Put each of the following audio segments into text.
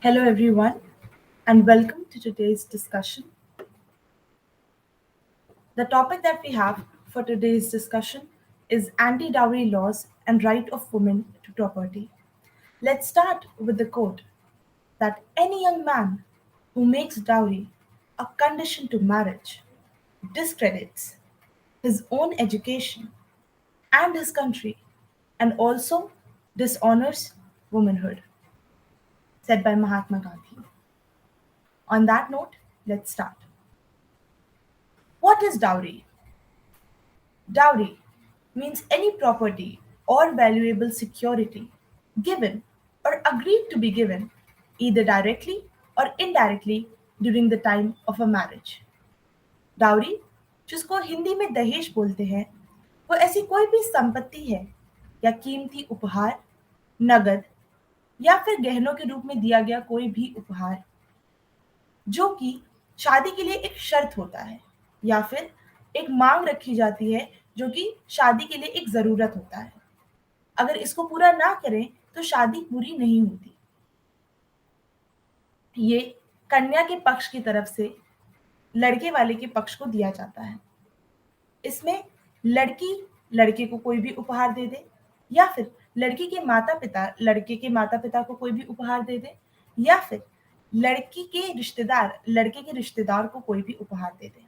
Hello, everyone, and welcome to today's discussion. The topic that we have for today's discussion is anti dowry laws and right of women to property. Let's start with the quote that any young man who makes dowry a condition to marriage discredits his own education and his country and also dishonors womanhood, said by Mahatma Gandhi. On that note, let's start. What is dowry? Dowry means any property or valuable security given or agreed to be given either directly or indirectly during the time of a marriage. Dowry जिसको हिंदी में दहेज बोलते हैं वो ऐसी कोई भी संपत्ति है या कीमती उपहार नगद या फिर गहनों के रूप में दिया गया कोई भी उपहार जो कि शादी के लिए एक शर्त होता है या फिर एक मांग रखी जाती है जो कि शादी के लिए एक ज़रूरत होता है। अगर इसको पूरा ना करें तो शादी पूरी नहीं होती। ये कन्या के पक्ष की तरफ से लड़के वाले के पक्ष को दिया जाता है। इसमें लड़की लड़के को कोई भी उपहार दे दे या फिर लड़की के माता-पिता लड़के के माता-पिता को कोई भी उपहार दे दे या फिर लड़की के रिश्तेदार लड़के के रिश्तेदार को कोई भी उपहार दे दे।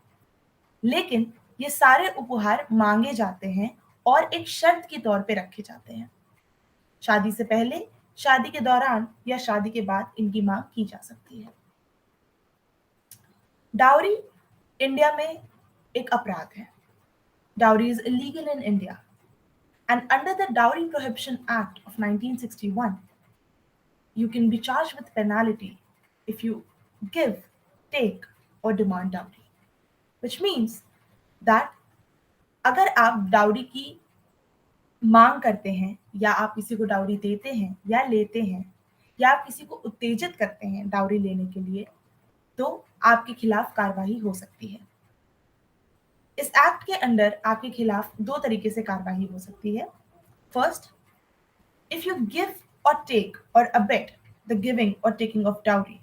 लेकिन ये सारे उपहार मांगे जाते हैं और एक शर्त के तौर पे रखे जाते हैं। शादी से पहले, शादी के दौरान या शादी के बाद इनकी मांग की जा सकती है। डाउरी इंडिया में एक अपराध है। Dowry is illegal in India, and under the Dowry Prohibition Act of 1961, you can be charged with penalty if you give, take, or demand dowry, which means that अगर आप डाउरी की मांग करते हैं या आप किसी को डाउरी देते हैं या लेते हैं या आप किसी को उत्तेजित करते हैं डाउरी लेने के लिए तो आपके खिलाफ कार्रवाई हो सकती है। इस एक्ट के अंडर आपके खिलाफ दो तरीके से कार्रवाई हो सकती है। First, if you give or take or abet the giving or taking of dowry,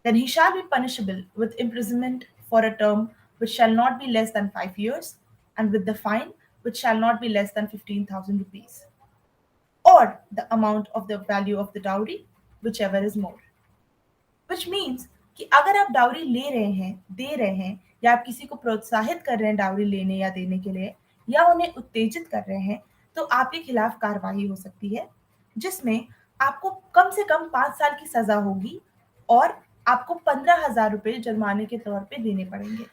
then he shall be punishable with imprisonment for a term which shall not be less than 5 years and with the fine which shall not be less than 15,000 rupees or the amount of the value of the dowry, whichever is more. Which means कि अगर आप dowry ले रहे हैं, दे रहे हैं या आप किसी को प्रोत्साहित कर रहे हैं डाउरी लेने या देने के लिए या उन्हें उत्तेजित कर रहे हैं, तो आपके खिलाफ कार्रवाई हो सकती है, जिसमें आपको कम से कम 5 साल की सज़ा होगी और आपको 15,000 रुपए जुर्माने के तौर पे देने पड़ेंगे।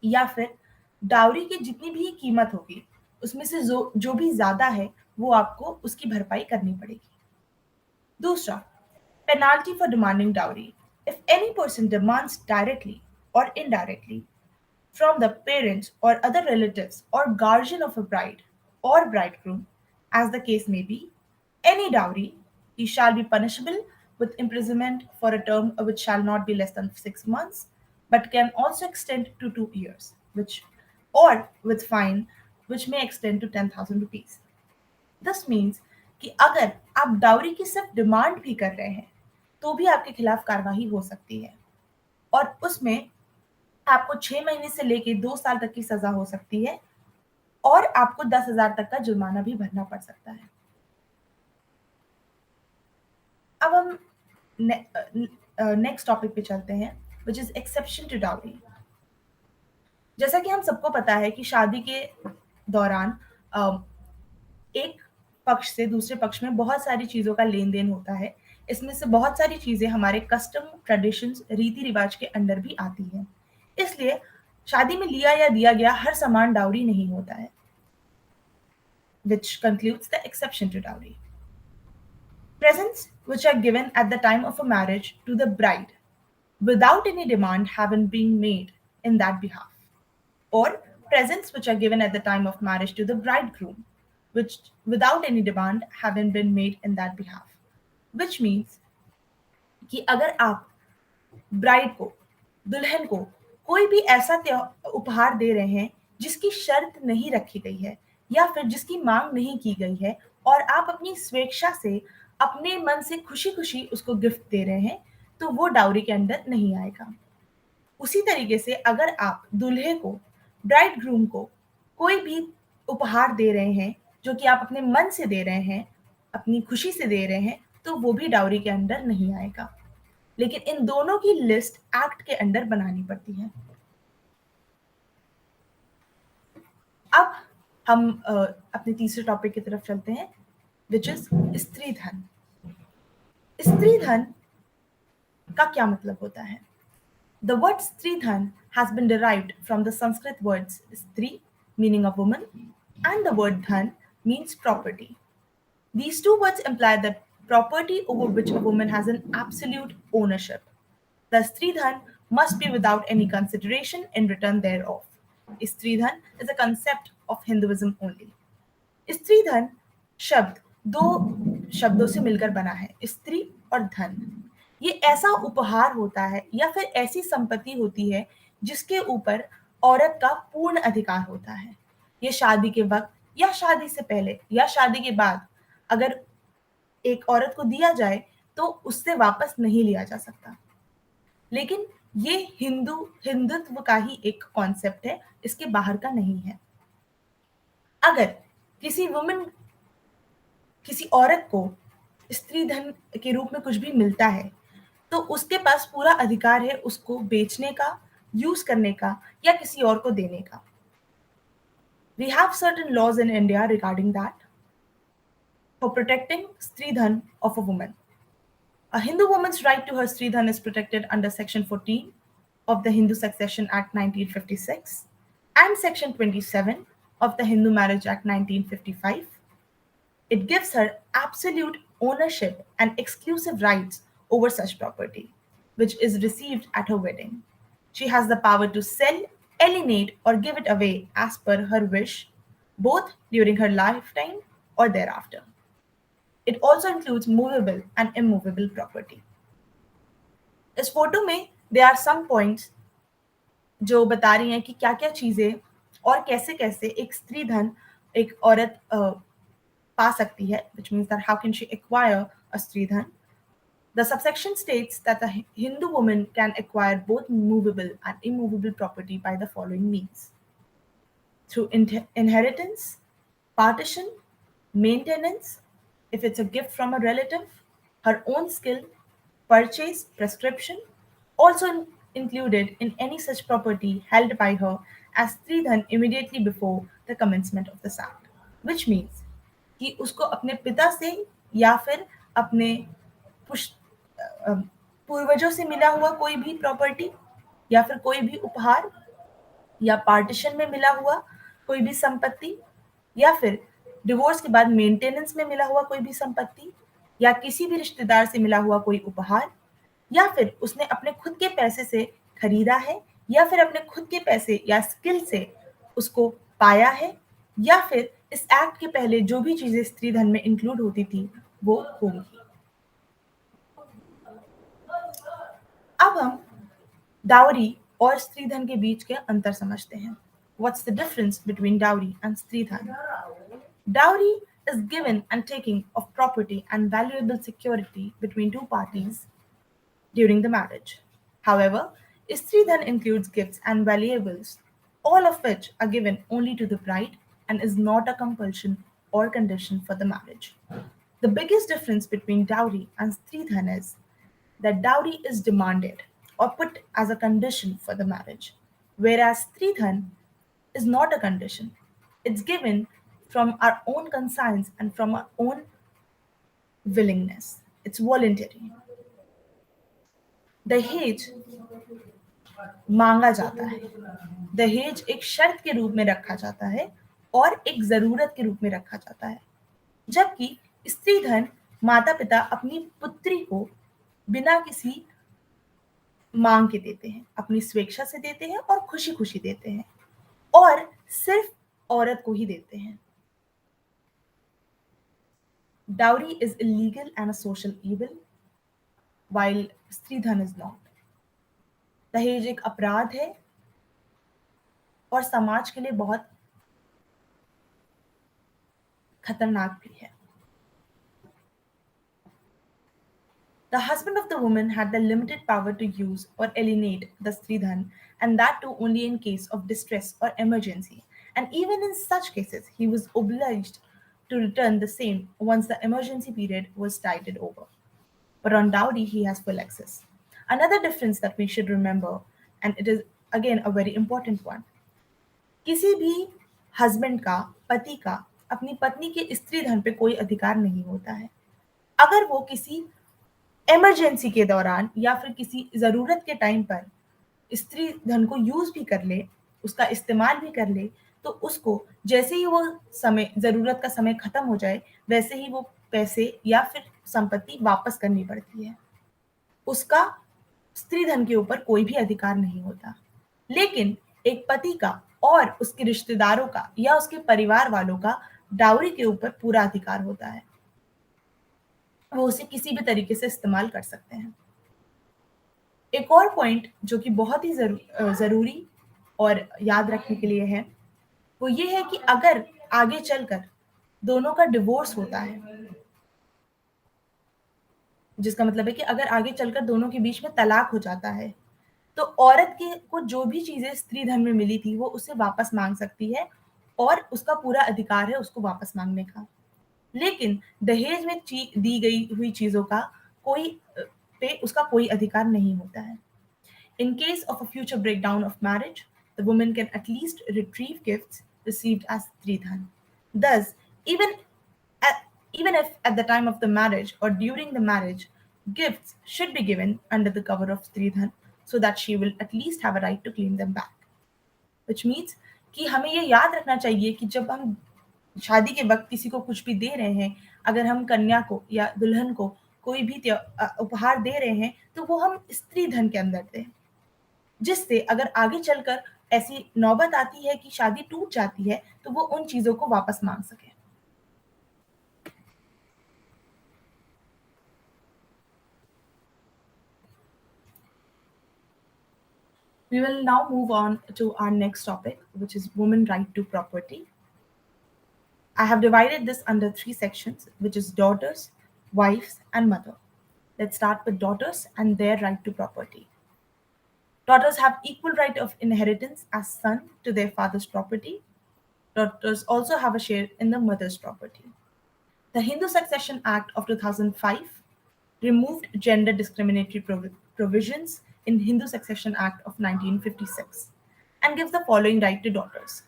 या फिर डाउरी की जितनी भी कीमत होगी, उसमें से जो भी ज़्यादा है, वो आपको उसकी भरपाई करनी पड़ेगी। दूसरा, penalty for demanding dowry. If any person demands directly or indirectly from the parents or other relatives or guardian of a bride or bridegroom, as the case may be, any dowry, he shall be punishable with imprisonment for a term which shall not be less than 6 months, but can also extend to 2 years, which or with fine which may extend to 10,000 rupees. This means कि अगर आप dowry की सिर्फ demand भी कर रहे हैं तो भी आपके खिलाफ कार्रवाई हो सकती है और उसमें आपको 6 महीने से लेके 2 साल तक की सजा हो सकती है और आपको 10,000 तक का जुर्माना भी भरना पड़ सकता है। अब हम नेक्स्ट टॉपिक पे चलते हैं, which is exception to dowry. जैसा कि हम सबको पता है कि शादी के दौरान एक पक्ष से दूसरे पक्ष में बहुत सारी चीज़ों का लेन-देन होता है। इसमें से बहुत सारी चीज़ें हमारे कस्टम, ट्रेडिशंस, रीति-रिवाज के अंडर भी आती हैं। इसलिए शादी में लिया या दिया गया हर सामान डाउरी नहीं होता है। Which concludes the exception to dowry. Presents which are given at the time of a marriage to the bride without any demand having been made in that behalf, or presents which are given at the time of marriage to the bridegroom which without any demand having been made in that behalf, which means कि अगर आप bride को, दुल्हन को कोई भी ऐसा उपहार दे रहे हैं जिसकी शर्त नहीं रखी गई है या फिर जिसकी मांग नहीं की गई है और आप अपनी स्वेच्छा से अपने मन से खुशी खुशी उसको गिफ्ट दे रहे हैं तो वो डाउरी के अंदर नहीं आएगा। उसी तरीके से अगर आप दूल्हे को, ब्राइड ग्रूम को कोई भी उपहार दे रहे हैं जो कि आप अपने मन से दे रहे हैं, अपनी खुशी से दे रहे हैं, तो वो भी डाउरी के अंदर नहीं आएगा। लेकिन इन दोनों की लिस्ट एक्ट के अंदर बनानी पड़ती है। अब हम अपने तीसरे टॉपिक की तरफ चलते हैं, विच इज स्त्री धन। स्त्री धन का क्या मतलब होता है? The word Stridhan has been derived from the Sanskrit words Stri, meaning a woman, and the word Dhan means property. These two words imply that property over which a woman has an absolute ownership. The Stridhan must be without any consideration in return thereof. Stridhan is a concept of Hinduism only. स्त्रीधन शब्द दो शब्दों से मिलकर बना है, स्त्री और धन। ये ऐसा उपहार होता है या फिर ऐसी संपत्ति होती है जिसके ऊपर औरत का पूर्ण अधिकार होता है। ये शादी के वक्त या शादी से पहले या शादी के बाद अगर एक औरत को दिया जाए तो उससे वापस नहीं लिया जा सकता। लेकिन ये हिंदुत्व का ही एक कॉन्सेप्ट है, इसके बाहर का नहीं है। अगर किसी वुमन किसी औरत को स्त्री धन के रूप में कुछ भी मिलता है तो उसके पास पूरा अधिकार है उसको बेचने का, यूज करने का या किसी और को देने का। We have certain laws in India regarding that for protecting स्त्री धन of a woman. A Hindu woman's right to her स्त्री धन is protected under Section 14 of the Hindu Succession Act 1956 and Section 27 of the Hindu Marriage Act 1955. It gives her absolute ownership and exclusive rights over such property, which is received at her wedding. She has the power to sell, alienate, or give it away as per her wish, both during her lifetime or thereafter. It also includes movable and immovable property. इस photo में there are some points जो बता रही हैं कि क्या-क्या चीजें और कैसे-कैसे एक स्त्री धन एक औरत पा सकती है, which means that how can she acquire a स्त्री धन. The subsection states that a Hindu woman can acquire both movable and immovable property by the following means: through inheritance, partition, maintenance, if it's a gift from a relative, her own skill, purchase, prescription, also included in any such property held by her as Stridhan immediately before the commencement of this act. Which means कि उसको अपने पिता से या फिर अपने पूर्वजों से मिला हुआ कोई भी प्रॉपर्टी या फिर कोई भी उपहार या पार्टीशन में मिला हुआ कोई भी संपत्ति या फिर डिवोर्स के बाद मेंटेनेंस में मिला हुआ कोई भी संपत्ति या किसी भी रिश्तेदार से मिला हुआ कोई उपहार या फिर उसने अपने खुद के पैसे से खरीदा है या फिर अपने खुद के पैसे या स्किल से उसको पाया है या फिर इस एक्ट के पहले जो भी चीजें स्त्री धन में इंक्लूड होती थी वो होंगी। अब हम डाउरी और स्त्री धन के बीच के अंतर समझते हैं। What's the difference between dowry and स्त्री धन? Dowry is given and taking of property and valuable security between two parties during the marriage. However, स्त्री धन includes gifts and valuables, all of which are given only to the bride and is not a compulsion or condition for the marriage. The biggest difference between dowry and स्त्री धन is that dowry is demanded or put as a condition for the marriage, whereas Stridhan is not a condition. It's given from our own conscience and from our own willingness. It's voluntary. दहेज मांगा जाता है। दहेज एक शर्त के रूप में रखा जाता है और एक जरूरत के रूप में रखा जाता है, जबकि स्त्री धन माता पिता अपनी पुत्री को बिना किसी मांग के देते हैं, अपनी स्वेच्छा से देते हैं और खुशी खुशी देते हैं और सिर्फ औरत को ही देते हैं। Dowry is illegal and a social evil while स्त्री धन इज नॉट। दहेज एक अपराध है और समाज के लिए बहुत खतरनाक भी है। The husband of the woman had the limited power to use or alienate the Stridhan, and that too only in case of distress or emergency. And even in such cases, he was obliged to return the same once the emergency period was tided over. But on dowry, he has full access. Another difference that we should remember, and it is again a very important one, किसी भी husband का, पति का, अपनी पत्नी के स्त्री धन पे कोई अधिकार नहीं होता है। अगर वो किसी इमरजेंसी के दौरान या फिर किसी ज़रूरत के टाइम पर स्त्री धन को यूज़ भी कर ले, उसका इस्तेमाल भी कर ले, तो उसको जैसे ही वो समय ज़रूरत का समय खत्म हो जाए, वैसे ही वो पैसे या फिर संपत्ति वापस करनी पड़ती है। उसका स्त्री धन के ऊपर कोई भी अधिकार नहीं होता। लेकिन एक पति का और उसके रिश्तेदारों का या उसके परिवार वालों का डाउरी के ऊपर पूरा अधिकार होता है। वो उसे किसी भी तरीके से इस्तेमाल कर सकते हैं। एक और पॉइंट जो कि बहुत ही ज़रूरी और याद रखने के लिए है, वो ये है कि अगर आगे चलकर दोनों का डिवोर्स होता है, जिसका मतलब है कि अगर आगे चलकर दोनों के बीच में तलाक हो जाता है, तो औरत के को जो भी चीज़ें स्त्री धन में मिली थी, वो उसे वापस माँग सकती है और उसका पूरा अधिकार है उसको वापस माँगने का। लेकिन दहेज में दी गई हुई चीज़ों का पे उसका कोई अधिकार नहीं होता है। In case of a future breakdown of marriage, the woman can at least retrieve gifts received as Stridhan. Thus, even at, even if at the time of the marriage or during the marriage, gifts should be given under the cover of Stridhan so that she will at least have a right to claim them back. Which means कि हमें ये याद रखना चाहिए कि जब हम शादी के वक़्त किसी को कुछ भी दे रहे हैं, अगर हम कन्या को या दुल्हन को कोई भी उपहार दे रहे हैं, तो वो हम स्त्री धन के अंदर दें। जिससे अगर आगे चलकर ऐसी नौबत आती है कि शादी टूट जाती है, तो वो उन चीज़ों को वापस माँग सकें। We will now move on to our next topic, which is women right to property. I have divided this under three sections, which is daughters, wives, and mother. Let's start with daughters and their right to property. Daughters have equal right of inheritance as son to their father's property. Daughters also have a share in the mother's property. The Hindu Succession Act of 2005 removed gender discriminatory provisions in Hindu Succession Act of 1956 and gives the following right to daughters.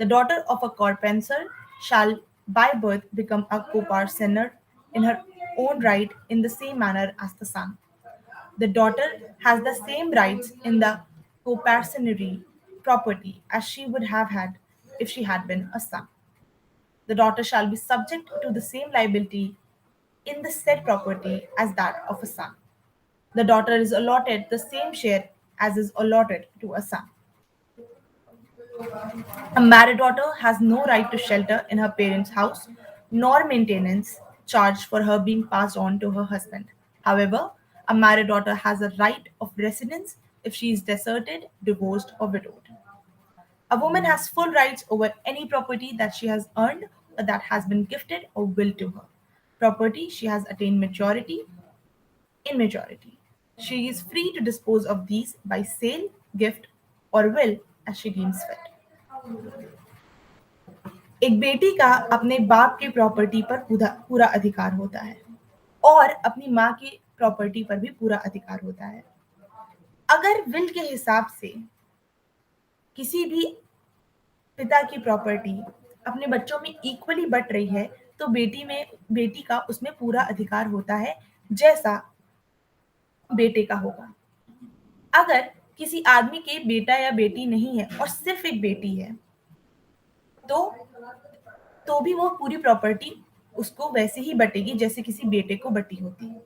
The daughter of a corpensor shall by birth become a coparcenor in her own right in the same manner as the son. The daughter has the same rights in the coparcenary property as she would have had if she had been a son. The daughter shall be subject to the same liability in the said property as that of a son. The daughter is allotted the same share as is allotted to a son. A married daughter has no right to shelter in her parents' house, nor maintenance charged for her being passed on to her husband. However, a married daughter has a right of residence if she is deserted, divorced, or widowed. A woman has full rights over any property that she has earned or that has been gifted or willed to her. Property she has attained majority in majority. She is free to dispose of these by sale, gift, or will as she deems fit. एक बेटी का अपने बाप की property पर पूरा अधिकार होता है और अपनी माँ की प्रॉपर्टी पर भी पूरा अधिकार होता है। अगर विल के हिसाब से किसी भी पिता की प्रॉपर्टी अपने बच्चों में इक्वली बट रही है, तो बेटी का उसमें पूरा अधिकार होता है जैसा बेटे का होगा। अगर किसी आदमी के बेटा या बेटी नहीं है और सिर्फ एक बेटी है, तो भी वो पूरी प्रॉपर्टी उसको वैसे ही बटेगी जैसे किसी बेटे को बटी होती है।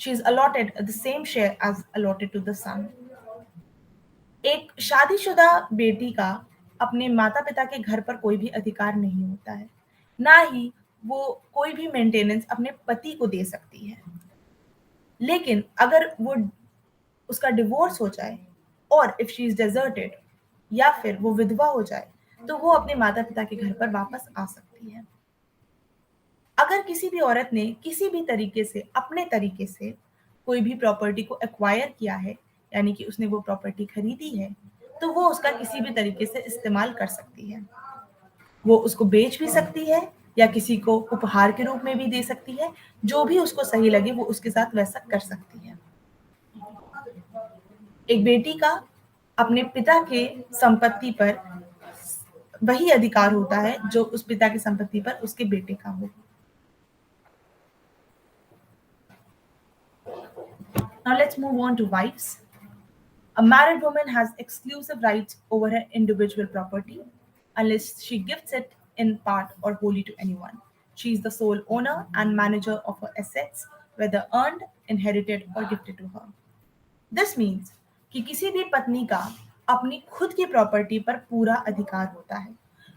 She is allotted the same share as allotted to the son. एक शादीशुदा बेटी का अपने माता-पिता के घर पर कोई भी अधिकार नहीं होता है, ना ही वो कोई भी मेंटेनेंस अपने पति को दे सकती है। लेकिन अगर वो उसका डिवोर्स हो जाए और इफ शी इज डेजर्टेड या फिर वो विधवा हो जाए, तो वो अपने माता-पिता के घर पर वापस आ सकती है। अगर किसी भी औरत ने किसी भी तरीके से अपने तरीके से कोई भी प्रॉपर्टी को एक्वायर किया है, यानी कि उसने वो प्रॉपर्टी खरीदी है, तो वो उसका किसी भी तरीके से इस्तेमाल कर सकती है। वो उसको बेच भी सकती है या किसी को उपहार के रूप में भी दे सकती है। जो भी उसको सही लगे वो उसके साथ वैसा कर सकती है। एक बेटी का अपने पिता के संपत्ति पर वही अधिकार होता है जो उस पिता की संपत्ति पर उसके बेटे का हो। Now let's move on to wives. A married woman has exclusive rights over her individual property unless she gifts it in part or wholly to anyone. She is the sole owner and manager of her assets, whether earned, inherited, or gifted to her. This means कि किसी भी पत्नी का अपनी खुद की property पर पूरा अधिकार होता है।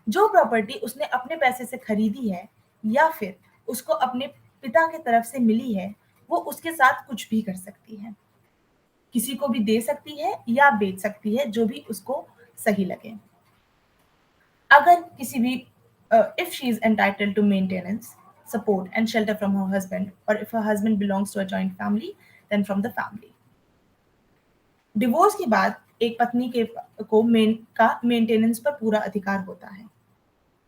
जो प्रॉपर्टी उसने अपने पैसे से खरीदी है या फिर उसको अपने पिता की तरफ से मिली है, वो उसके साथ कुछ भी कर सकती है। किसी को भी दे सकती है या बेच सकती है, जो भी उसको सही लगे। अगर किसी भी if she is entitled to maintenance, support and shelter from her husband, or if her husband belongs to a joint family, then from the family. Divorce के बाद एक पत्नी के को मेंटेनेंस पर पूरा अधिकार होता है।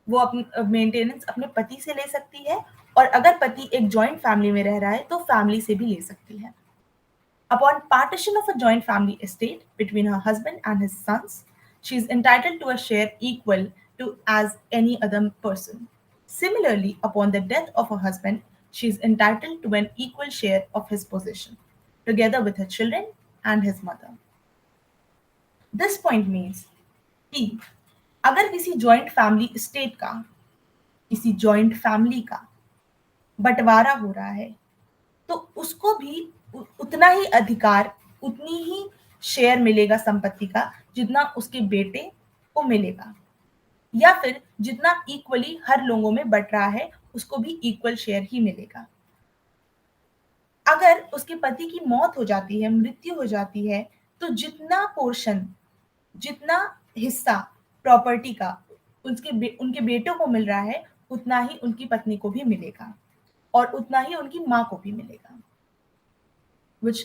वो अपनी मेंटेनेंस अपने पति से ले सकती है, और अगर पति एक जॉइंट फैमिली में रह रहा है तो फैमिली से भी ले सकती है। Upon partition of a joint family estate between her husband and his sons, she is entitled to a share equal to as any other person. Similarly, upon the death of her husband, she is entitled to an equal share of his possession, together with her children and his mother. This point means कि अगर किसी joint family state का, किसी joint family का बंटवारा हो रहा है, तो उसको भी उतना ही अधिकार, उतनी ही शेयर मिलेगा संपत्ति का जितना उसके बेटे को मिलेगा, या फिर जितना इक्वली हर लोगों में बट रहा है उसको भी इक्वल शेयर ही मिलेगा। अगर उसके पति की मौत हो जाती है, मृत्यु हो जाती है, तो जितना पोर्शन, जितना हिस्सा प्रॉपर्टी का उनके बेटों को मिल रहा है, उतना ही उनकी पत्नी को भी मिलेगा और उतना ही उनकी माँ को भी मिलेगा। Which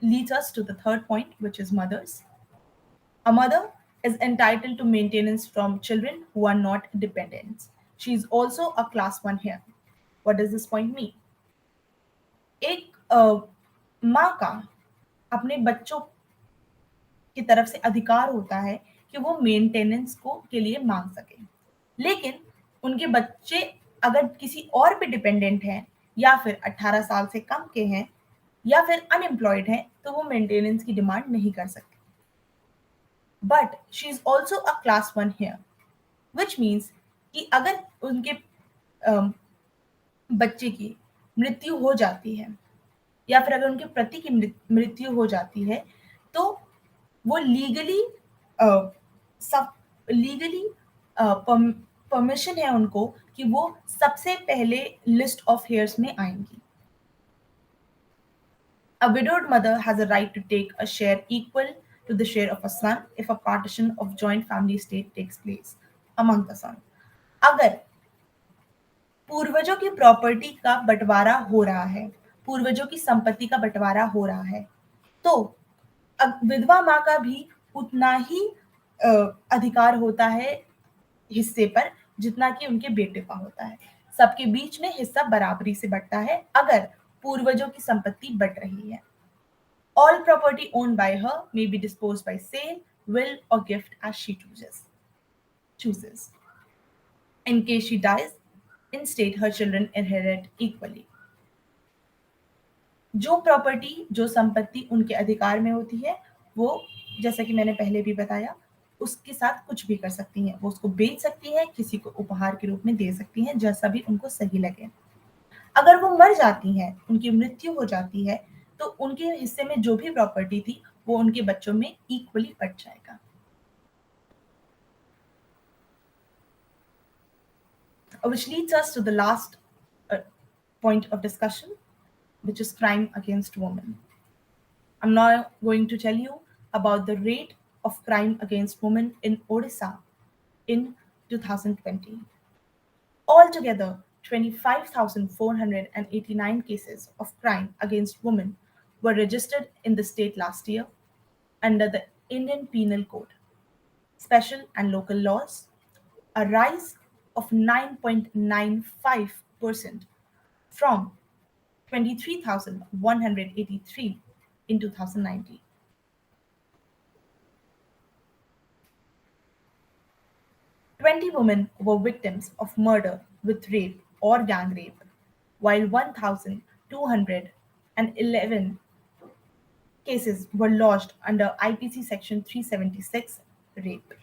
leads us to the third point, which is mothers. A mother is entitled to maintenance from children who are not dependents. She is also a class 1 here. What does this point mean? एक माँ का अपने बच्चों की तरफ से अधिकार होता है कि वो मेंटेनेंस को के लिए मांग सके, लेकिन उनके बच्चे अगर किसी और पे डिपेंडेंट हैं या फिर 18 साल से कम के हैं या फिर अनएम्प्लॉयड हैं, तो वो मेंटेनेंस की डिमांड नहीं कर सकते। But she is also a class 1 here, which means कि अगर उनके बच्चे की मृत्यु हो जाती है या फिर अगर उनके पति की मृत्यु हो जाती है, तो वो लीगली सब लीगली परमिशन है उनको कि वो सबसे पहले लिस्ट ऑफ हेयर्स में आएंगी। A widowed mother has a right to take a share equal to the share of a son if a partition of joint family estate takes place among the son. अगर पूर्वजों की property का बंटवारा हो रहा है, पूर्वजों की संपत्ति का बंटवारा हो रहा है, तो विधवा माँ का भी उतना ही अधिकार होता है हिस्से पर जितना कि उनके बेटे का होता है। सबके बीच में हिस्सा बराबरी से बंटता है अगर पूर्वजों की संपत्ति बंट रही है। All property owned by her may be disposed by sale, will, or gift as she chooses. In case she dies, instead her children inherit equally. जो प्रॉपर्टी, जो संपत्ति उनके अधिकार में होती है, वो जैसा कि मैंने पहले भी बताया, उसके साथ कुछ भी कर सकती हैं। वो उसको बेच सकती हैं, किसी को उपहार के रूप में दे सकती हैं, जैसा भी उनको सही लगे। अगर वो मर जाती हैं, उनकी मृत्यु हो जाती है, तो उनके हिस्से में जो भी प्रॉपर्टी थी वो उनके बच्चों में इक्वली बट जाएगा। Which leads us to the last point of discussion, which is crime against women. I'm now going to tell you about the rate of crime against women in Odisha in 2020. Altogether, 25,489 cases of crime against women were registered in the state last year under the Indian Penal Code, special and local laws, a rise of 9.95% from 23,183 in 2019. 20 women were victims of murder with rape or gang rape, while 1,211 cases were lodged under IPC Section 376 rape.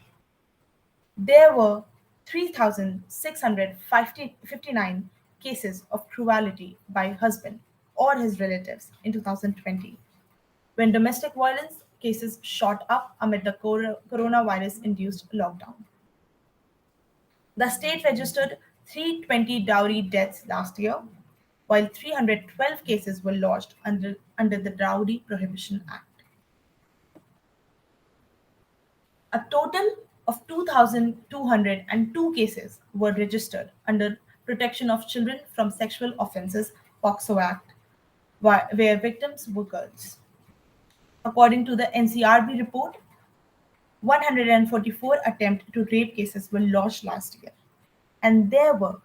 There were 3,659 cases of cruelty by husband or his relatives in 2020, when domestic violence cases shot up amid the coronavirus induced lockdown. The state registered 320 dowry deaths last year, while 312 cases were lodged under the Dowry Prohibition Act. A total of 2,202 cases were registered under Protection of Children from Sexual Offences (POCSO Act), where victims were girls. According to the NCRB report, 144 attempt to rape cases were lodged last year, and there were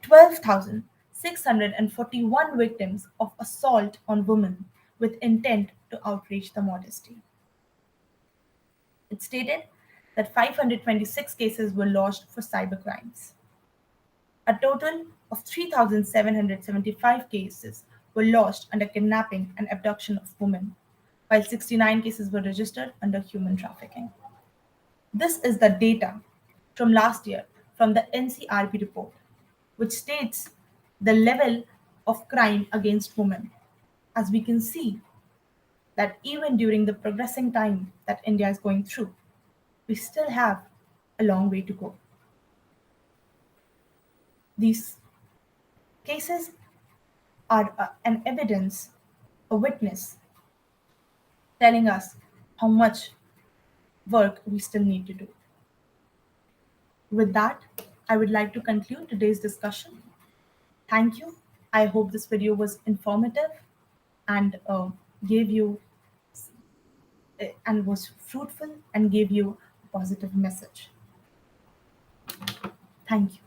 12,641 victims of assault on women with intent to outrage the modesty. It stated that 526 cases were lodged for cybercrimes. A total of 3,775 cases were lodged under kidnapping and abduction of women, while 69 cases were registered under human trafficking. This is the data from last year from the NCRB report, which states the level of crime against women. As we can see, that even during the progressing time that India is going through, we still have a long way to go. These cases are an evidence, a witness telling us how much work we still need to do. With that, I would like to conclude today's discussion. Thank you. I hope this video was informative and gave you and was fruitful and gave you a positive message. Thank you.